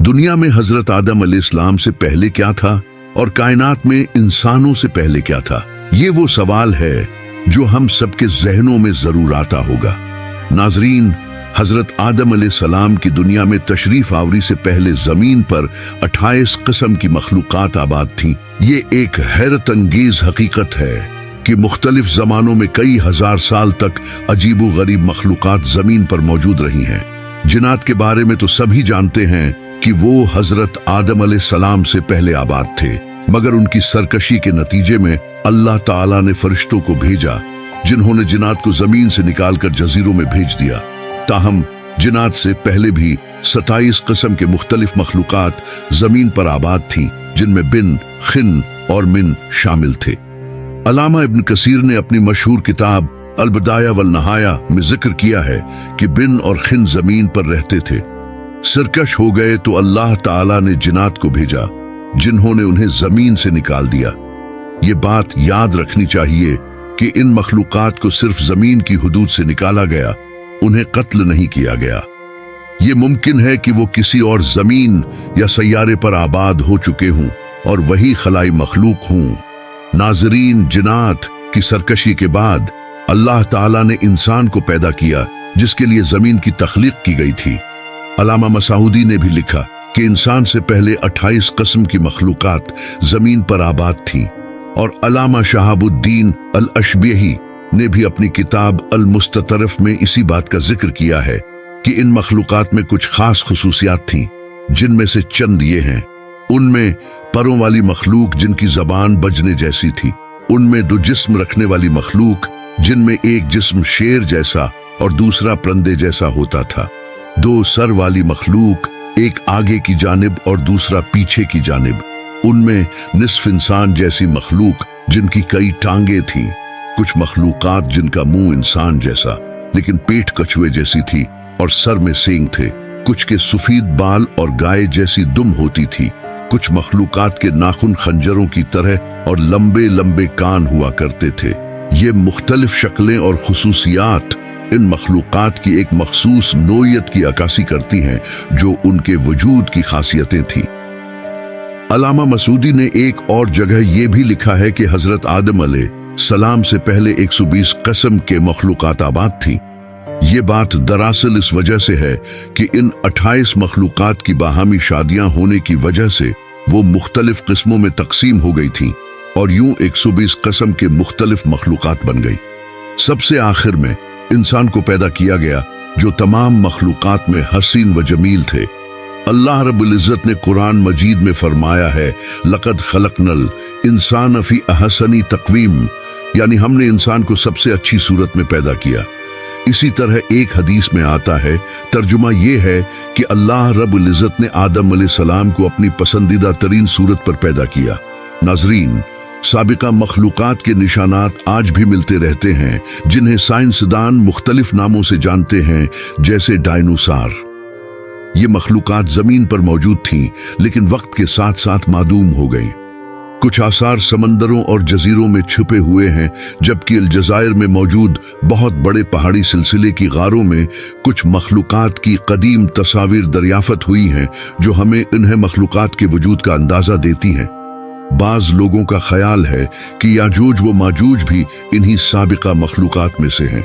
दुनिया में हजरत आदम अलैहिस्सलाम से पहले क्या था और कायनात में इंसानों से पहले क्या था? ये वो सवाल है जो हम सबके जहनों में जरूर आता होगा। नाजरीन, हजरत आदम अलैहिस्सलाम की दुनिया में तशरीफ आवरी से पहले जमीन पर 28 किस्म की मखलूकात आबाद थीं। ये एक हैरत अंगेज हकीकत है कि मुख्तलिफ जमानों में कई हजार साल तक अजीबो गरीब मखलूकात जमीन पर मौजूद रही हैं। जिन्नात के बारे में तो सभी जानते हैं कि वो हजरत आदम अलैहिस्सलाम से पहले आबाद थे, मगर उनकी सरकशी के नतीजे में अल्लाह ताला ने फरिश्तों को भेजा जिन्होंने जिन्नात को जमीन से निकालकर जजीरों में भेज दिया। ताहम जिन्नात से पहले भी 27 किस्म के मुख्तलिफ मखलूकात जमीन पर आबाद थीं, जिनमें बिन, खिन और मिन शामिल थे। अल्लामा इब्न कसीर ने अपनी मशहूर किताब अल-बदाया वल नहाया में जिक्र किया है कि बिन और खिन जमीन पर रहते थे। सरकश हो गए तो अल्लाह ताला ने जिन्नात को भेजा जिन्होंने उन्हें जमीन से निकाल दिया। ये बात याद रखनी चाहिए कि इन मखलूकात को सिर्फ जमीन की हुदूद से निकाला गया, उन्हें कत्ल नहीं किया गया। ये मुमकिन है कि वो किसी और जमीन या सैयारे पर आबाद हो चुके हों और वही खलाई मखलूक हों। नाजरीन, जिन्नात की सरकशी के बाद अल्लाह ताला ने इंसान को पैदा किया जिसके लिए जमीन की तख्लीक की गई थी। अल्लामा मसाउदी ने भी लिखा कि इंसान से पहले 28 किस्म की मखलूकात जमीन पर आबाद थीं, और अल्लामा शहाबुद्दीन अल-अशबेही ने भी अपनी किताब अल-मुस्ततरफ में इसी बात का जिक्र किया है कि इन मखलूकात में कुछ खास खुसूसियात थीं, जिनमें से चंद ये हैं। उनमें परों वाली मखलूक जिनकी जबान बजने जैसी थी, उनमें दो जिस्म रखने वाली मखलूक जिनमें एक जिस्म शेर जैसा और दूसरा परंदे जैसा होता था, दो सर वाली मखलूक, एक आगे की जानिब और दूसरा पीछे की जानिब, उनमें निस्फ इंसान जैसी मखलूक जिनकी कई टांगे थीं, कुछ मखलूकात जिनका मुंह इंसान जैसा लेकिन पेट कछुए जैसी थी और सर में सींग थे, कुछ के सफेद बाल और गाय जैसी दुम होती थी, कुछ मखलूकात के नाखून खंजरों की तरह और लंबे लंबे कान हुआ करते थे। ये मुख्तलिफ शक्लें और खुसूसियात इन मखलूकात की एक मखसूस नोयत की अक्कासी करती हैं जो उनके वजूद की खासियतें थीं। अल्लामा मसूदी ने एक और जगह ये भी लिखा है कि हजरत आदम अलैहिस्सलाम से पहले 120 किस्म के मखलूकात आबाद थीं। ये बात दरअसल इस वजह से है कि इन 28 मखलूकात की बाहमी शादियां होने की वजह से वो मुख्तलिफ किस्मों में तकसीम हो गई थीं और यूं 120 किस्म के मुख्तलिफ मखलूकात बन गई। सबसे आखिर में इंसान को पैदा किया गया जो तमाम मखलूकात में हसीन व जमील थे। अल्लाह रब्बुल इज्जत ने कुरान मजीद में फरमाया है, लक़द खलक़नल इंसान फी अहसनी तक़वीम, यानी हमने इंसान को सबसे अच्छी सूरत में पैदा किया। इसी तरह एक हदीस में आता है, तर्जुमा ये है कि अल्लाह रब्बुल इज्जत ने आदम अलैहिस्सलाम को अपनी पसंदीदा तरीन सूरत पर पैदा किया। नाजरीन, साबिका मखलूकात के निशानात आज भी मिलते रहते हैं जिन्हें साइंसदान मुख्तलिफ नामों से जानते हैं, जैसे डायनासोर। ये मखलूकात जमीन पर मौजूद थीं लेकिन वक्त के साथ साथ मादूम हो गईं। कुछ आसार समंदरों और जजीरों में छुपे हुए हैं, जबकि अलजायर में मौजूद बहुत बड़े पहाड़ी सिलसिले की गारों में कुछ मखलूकात की कदीम तस्वीर दरियाफत हुई हैं जो हमें इन्हें मखलूकात के वजूद का अंदाजा देती हैं। बाज लोगों का ख्याल है कि याजूज व माजूज भी इन्हीं साबिका मखलूकात में से हैं,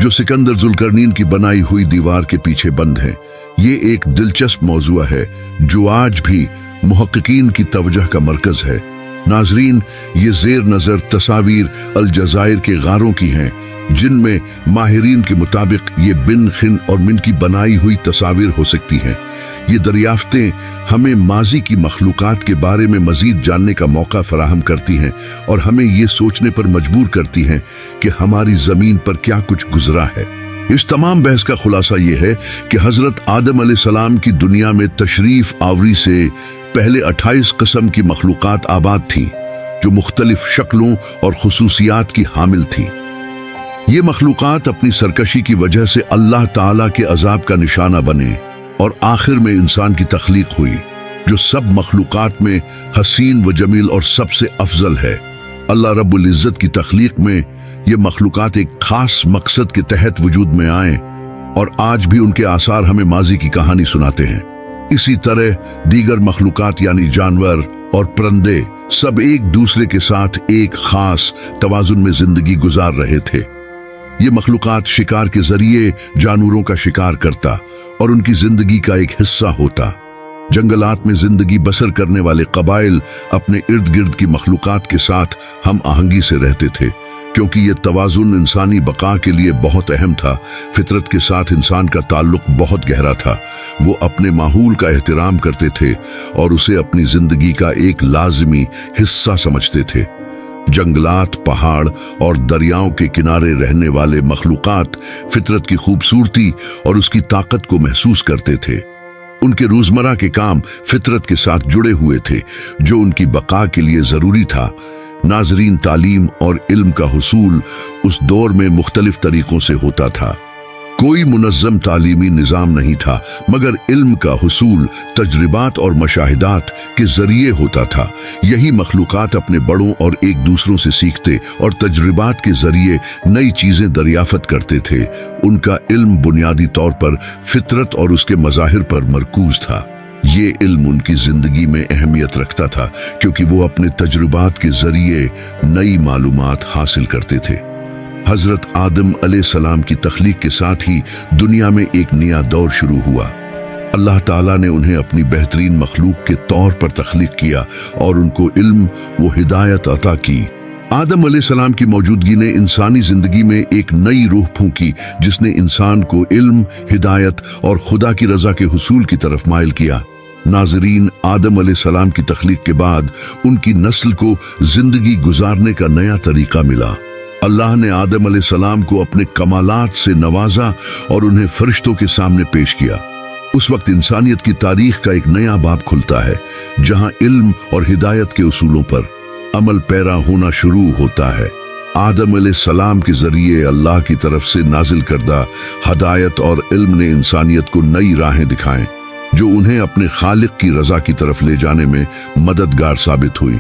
जो सिकंदर जुल्करनीन की बनाई हुई दीवार के पीछे बंद हैं। ये एक दिलचस्प मौजूआ है जो आज भी मुहक्किकीन की तवज्जो का मरकज है। नाजरीन, ये जेर नजर तस्वीर अलजायर के गारों की हैं, जिनमें माहिरीन के मुताबिक ये बिन, खिन और मिन की बनाई हुई तस्वीर हो सकती हैं। ये दरियाफ्तें हमें माजी की मखलूकात के बारे में मजीद जानने का मौका फराहम करती हैं और हमें ये सोचने पर मजबूर करती हैं कि हमारी जमीन पर क्या कुछ गुजरा है। इस तमाम बहस का खुलासा ये है कि हजरत आदम अलैहिस्सलाम की दुनिया में तशरीफ आवरी से पहले 28 किस्म की मखलूकात आबाद थीं जो मुख्तलिफ शक्लों और खुसूसियात की हामिल थीं। ये मखलूकात अपनी सरकशी की वजह से अल्लाह ताला के अजाब का निशाना बने और आखिर में इंसान की तख्लीक हुई, जो सब मखलूकात में हसीन व जमील और सबसे अफजल है। अल्लाह रब्बुल इज्जत की तख्लीक में ये मखलूकात एक खास मकसद के तहत वजूद में आए और आज भी उनके आसार हमें माजी की कहानी सुनाते हैं। इसी तरह दीगर मखलूकात यानी जानवर और परिंदे सब एक दूसरे के साथ एक खास तवाजुन में जिंदगी गुजार रहे थे। ये मखलूकात शिकार के जरिए जानवरों का शिकार करता और उनकी जिंदगी का एक हिस्सा होता। जंगलात में जिंदगी बसर करने वाले कबाइल अपने इर्द गिर्द की मखलूकात के साथ हम आहंगी से रहते थे, क्योंकि ये तवाजुन इंसानी बका के लिए बहुत अहम था। फितरत के साथ इंसान का ताल्लुक बहुत गहरा था। वो अपने माहौल का एहतराम करते थे और उसे अपनी जिंदगी का एक लाजमी हिस्सा समझते थे। जंगलात, पहाड़ और दरियाओं के किनारे रहने वाले मखलूकात फितरत की खूबसूरती और उसकी ताकत को महसूस करते थे। उनके रोजमर्रा के काम फितरत के साथ जुड़े हुए थे, जो उनकी बका के लिए जरूरी था। नाजरीन, तालीम और इल्म का हुसूल उस दौर में मुख्तलिफ तरीकों से होता था। कोई मुनज़्ज़म तालीमी निज़ाम नहीं था, मगर इल्म का हुसूल तजरिबात और मशाहिदात के जरिए होता था। यही मखलूकात अपने बड़ों और एक दूसरों से सीखते और तजरिबात के जरिए नई चीजें दरियाफत करते थे। उनका इल्म बुनियादी तौर पर फितरत और उसके मज़ाहिर पर मरकूज था। ये इल्म उनकी जिंदगी में अहमियत रखता था, क्योंकि वो अपने तजुर्बात के जरिए नई मालूमात हासिल करते थे। हजरत आदम अलैहिस्सलाम की तख्लीक के साथ ही दुनिया में एक नया दौर शुरू हुआ। अल्लाह ताला ने उन्हें अपनी बेहतरीन मखलूक के तौर पर तख्लीक किया और उनको इल्म व हिदायत अता की। आदम अलैहिस्सलाम की मौजूदगी ने इंसानी जिंदगी में एक नई रूह फूंकी, जिसने इंसान को इल्म, हिदायत और खुदा की रजा के हुसूल की तरफ माइल किया। नाजरीन, आदम अलैहिस्सलाम की तख्लीक के बाद उनकी नस्ल को जिंदगी गुजारने का नया तरीका मिला। अल्लाह ने आदम अलैहिस्सलाम को अपने कमालात से नवाजा और उन्हें फरिश्तों के सामने पेश किया। उस वक्त इंसानियत की तारीख का एक नया बाब खुलता है, जहां इल्म और हिदायत के उसूलों पर अमल पैरा होना शुरू होता है। आदम अलैहिस्सलाम के जरिए अल्लाह की तरफ से नाजिल करदा हिदायत और इल्म ने इंसानियत को नई राहें दिखाएं, जो उन्हें अपने खालिक की रजा की तरफ ले जाने में मददगार साबित हुई।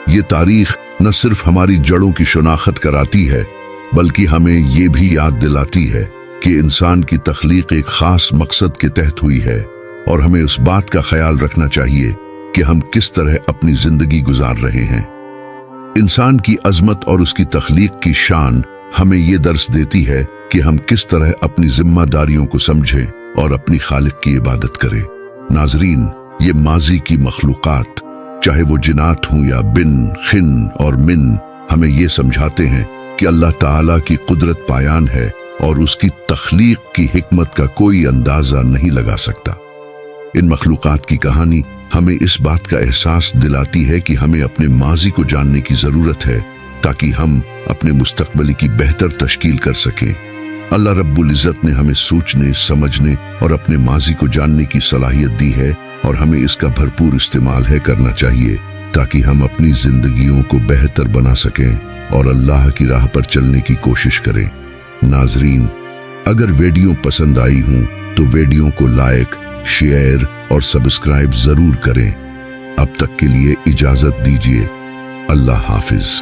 ये तारीख न सिर्फ हमारी जड़ों की शनाख्त कराती है, बल्कि हमें ये भी याद दिलाती है कि इंसान की तख्लीक एक खास मकसद के तहत हुई है, और हमें उस बात का ख्याल रखना चाहिए कि हम किस तरह अपनी जिंदगी गुजार रहे हैं। इंसान की अजमत और उसकी तख्लीक की शान हमें ये दर्स देती है कि हम किस तरह अपनी जिम्मेदारियों को समझें और अपनी खालिक की इबादत करें। नाजरीन, ये माजी की मखलूकात, चाहे वो जिनात हों या बिन, खिन और मिन, हमें ये समझाते हैं कि अल्लाह ताला की कुदरत पायान है और उसकी तख्लीक की हिकमत का कोई अंदाजा नहीं लगा सकता। इन मखलूकात की कहानी हमें इस बात का एहसास दिलाती है कि हमें अपने माजी को जानने की जरूरत है, ताकि हम अपने मुस्तकबल की बेहतर तश्कील कर सकें। अल्लाह रब्बुल इज़्ज़त ने हमें सोचने, समझने और अपने माजी को जानने की सलाहियत दी है, और हमें इसका भरपूर इस्तेमाल करना चाहिए, ताकि हम अपनी जिंदगियों को बेहतर बना सकें और अल्लाह की राह पर चलने की कोशिश करें। नाजरीन, अगर वीडियो पसंद आई हो तो वीडियो को लाइक, शेयर और सब्सक्राइब जरूर करें। अब तक के लिए इजाजत दीजिए। अल्लाह हाफिज।